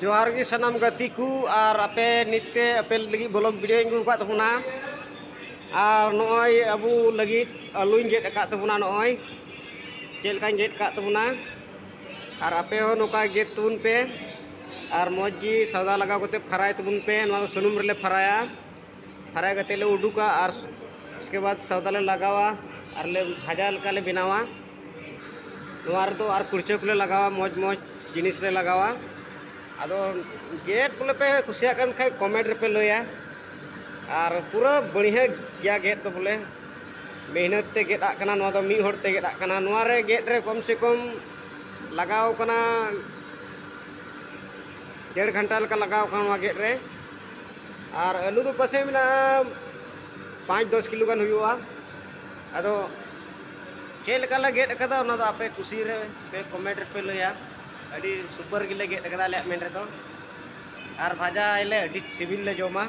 जोहार गी सनाम गति को और आपे नित्य अपे लगी ब्लॉग वीडियो इंगू का तबना और नॉय अबू लगी आलूइन गेट का तबना नॉय चेल का गेट का तबना और आपे हो नोका गेट तुन पे और मौजी सौदा लगा करते फराय तबुन पे सुनुम रे फराया फराय करते ले उडुका और उसके बाद सौदा ले लगावा और ले भाजा लगा ले बनावा नोआर तो और कुर्चे को ले लगावा मौज मौज जिनिस ले लगावा अदो गेट बोले पे कुसिया कन खाय कमेंट रे पे लया और पूरा बढ़िया गया गेट तो बोले मेहनत ते गेट आकना नोआ दो मी होड़ ते गेट आकना नोआ रे गेट रे कम से कम लगाव कना 1.5 घंटा लका लगाव कना नोआ गेट रे और आलू दो पसे मिना 5-10 किलो गान हुआ अदो चेल का गेट कदा ना दो आपे कुसी रे पे कमेंट रे पे लया अड़ी सुपर गिले गेट कदा ले मेन रे तो और भाजा आइले अड़ी सिविल ले जोमा